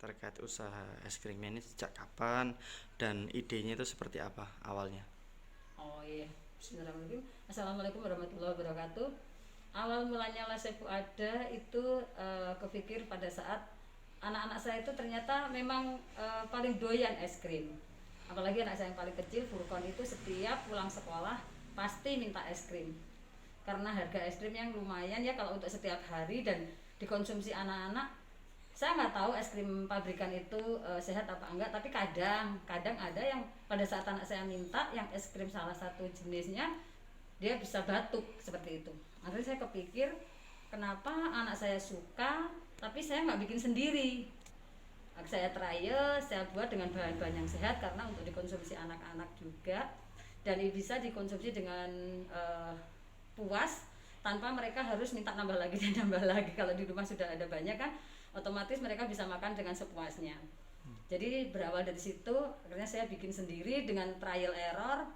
terkait usaha es krimnya ini sejak kapan dan idenya itu seperti apa awalnya? Oh iya, Bismillahirrahmanirrahim. Assalamualaikum warahmatullahi wabarakatuh. Awal mulanya Lasefu ada itu kepikir pada saat anak-anak saya itu ternyata memang paling doyan es krim. Apalagi anak saya yang paling kecil, Furkon, itu setiap pulang sekolah pasti minta es krim. Karena harga es krim yang lumayan ya kalau untuk setiap hari dan dikonsumsi anak-anak. Saya nggak tahu es krim pabrikan itu sehat apa enggak, tapi kadang ada yang pada saat anak saya minta yang es krim salah satu jenisnya dia bisa batuk seperti itu. Akhirnya saya kepikir kenapa anak saya suka tapi saya nggak bikin sendiri. Saya trial, saya buat dengan bahan-bahan yang sehat karena untuk dikonsumsi anak-anak juga dan bisa dikonsumsi dengan puas tanpa mereka harus minta nambah lagi dan nambah lagi. Kalau di rumah sudah ada banyak kan otomatis mereka bisa makan dengan sepuasnya. Jadi berawal dari situ akhirnya saya bikin sendiri dengan trial error.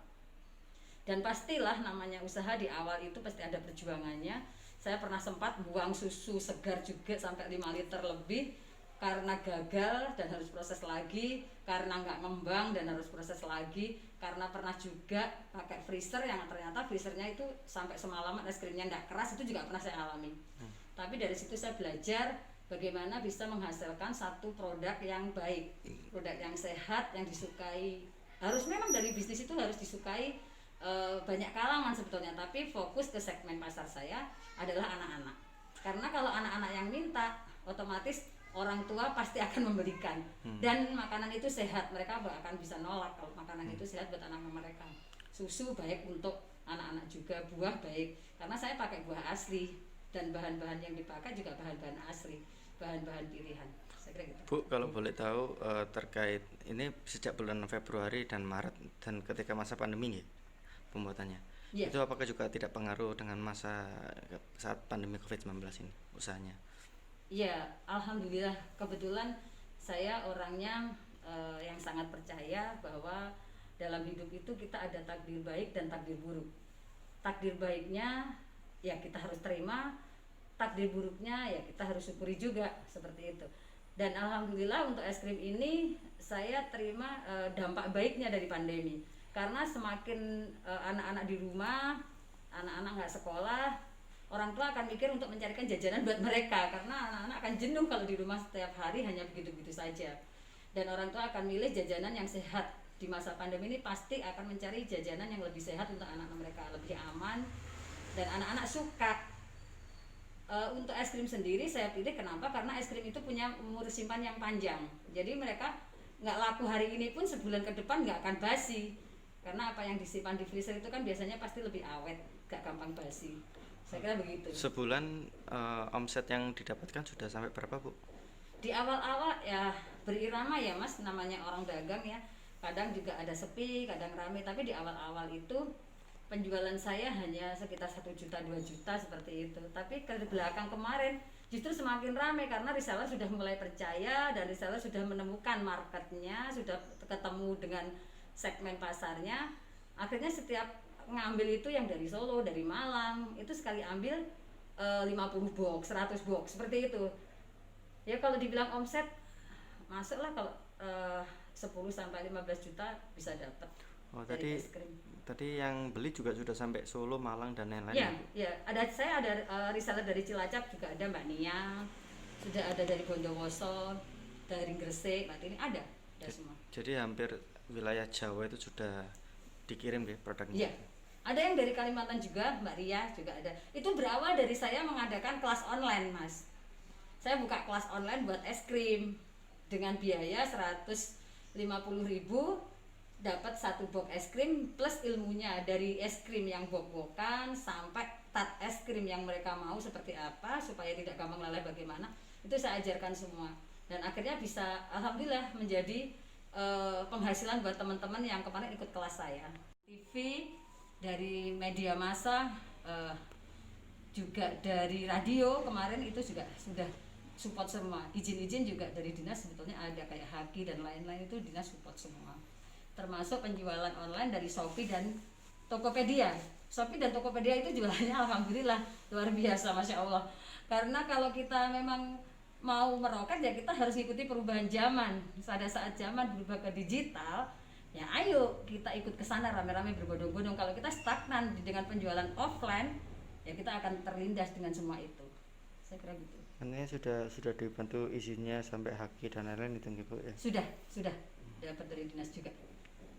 Dan pastilah namanya usaha di awal itu pasti ada perjuangannya. Saya pernah sempat buang susu segar juga sampai 5 liter lebih karena gagal dan harus proses lagi, karena nggak ngembang dan harus proses lagi, karena pernah juga pakai freezer yang ternyata freezernya itu sampai semalaman es krimnya nggak keras, itu juga pernah saya alami. Tapi dari situ saya belajar bagaimana bisa menghasilkan satu produk yang baik, produk yang sehat, yang disukai. Harus memang dari bisnis itu harus disukai banyak kalangan sebetulnya, tapi fokus ke segmen pasar saya adalah anak-anak. Karena kalau anak-anak yang minta, otomatis orang tua pasti akan memberikan. Dan makanan itu sehat, mereka akan bisa nolak kalau makanan itu sehat buat anak-anak mereka. Susu baik untuk anak-anak juga, buah baik. Karena saya pakai buah asli dan bahan-bahan yang dipakai juga bahan-bahan asli, bahan-bahan pilihan. Saya kira gitu. Bu, kalau boleh tahu terkait ini sejak bulan Februari dan Maret dan ketika masa pandemi ya, pembuatannya. Ya. Itu apakah juga tidak pengaruh dengan masa saat pandemi COVID-19 ini usahanya? Ya, alhamdulillah kebetulan saya orangnya yang sangat percaya bahwa dalam hidup itu kita ada takdir baik dan takdir buruk. Takdir baiknya ya kita harus terima, takdir buruknya ya kita harus syukuri juga seperti itu. Dan alhamdulillah untuk es krim ini saya terima dampak baiknya dari pandemi. Karena semakin anak-anak di rumah, anak-anak nggak sekolah, orang tua akan mikir untuk mencarikan jajanan buat mereka karena anak-anak akan jenuh kalau di rumah setiap hari hanya begitu-begitu saja. Dan orang tua akan milih jajanan yang sehat. Di masa pandemi ini pasti akan mencari jajanan yang lebih sehat untuk anak-anak mereka, lebih aman dan anak-anak suka. Untuk es krim sendiri saya pilih kenapa? Karena es krim itu punya umur simpan yang panjang. Jadi mereka nggak laku hari ini pun sebulan ke depan nggak akan basi. Karena apa yang disimpan di freezer itu kan biasanya pasti lebih awet, nggak gampang basi. Saya kira begitu. Sebulan omset yang didapatkan sudah sampai berapa, Bu? Di awal-awal ya berirama ya Mas, namanya orang dagang ya. Kadang juga ada sepi, kadang rame, tapi di awal-awal itu penjualan saya hanya sekitar 1 juta 2 juta seperti itu. Tapi ke belakang kemarin justru semakin ramai karena reseller sudah mulai percaya dan reseller sudah menemukan marketnya, sudah ketemu dengan segmen pasarnya. Akhirnya setiap ngambil itu yang dari Solo, dari Malang, itu sekali ambil 50 box, 100 box seperti itu. Ya kalau dibilang omset masuklah kalau 10 sampai 15 juta bisa dapat. Oh, Dari tadi es krim. tadi yang beli juga sudah sampai Solo, Malang dan lain-lain. Ya, Bu? ya. Saya ada reseller dari Cilacap juga ada Mbak Nia. Sudah ada dari Bondowoso, dari Gresik, Mbak Tini ada semua. Jadi hampir wilayah Jawa itu sudah dikirim ya produknya. Iya. Ada yang dari Kalimantan juga, Mbak Ria juga ada. Itu berawal dari saya mengadakan kelas online, Mas. Saya buka kelas online buat es krim dengan biaya 150.000, dapat 1 box es krim plus ilmunya dari es krim yang bok-bokan sampai tat es krim yang mereka mau seperti apa supaya tidak gampang lalai bagaimana. Itu saya ajarkan semua. Dan akhirnya bisa alhamdulillah menjadi penghasilan buat teman-teman yang kemarin ikut kelas saya. TV, dari media massa, juga dari radio kemarin itu juga sudah support semua. Izin-izin juga dari dinas sebetulnya ada kayak Haki dan lain-lain itu dinas support semua. Termasuk penjualan online dari Shopee dan Tokopedia. Shopee dan Tokopedia itu jualannya alhamdulillah luar biasa, Masya Allah. Karena kalau kita memang mau meroket ya kita harus ikuti perubahan zaman. Pada saat zaman berubah ke digital, ya ayo kita ikut ke sana rame-rame berbondong-bondong. Kalau kita stagnan dengan penjualan offline, ya kita akan terlindas dengan semua itu. Saya kira gitu. Artinya sudah dibantu izinnya sampai haki dan lain-lain itu Bu ya. Sudah dapat dari dinas juga,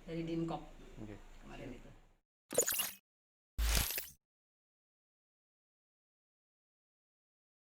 dari Dinkop Oke. kemarin itu.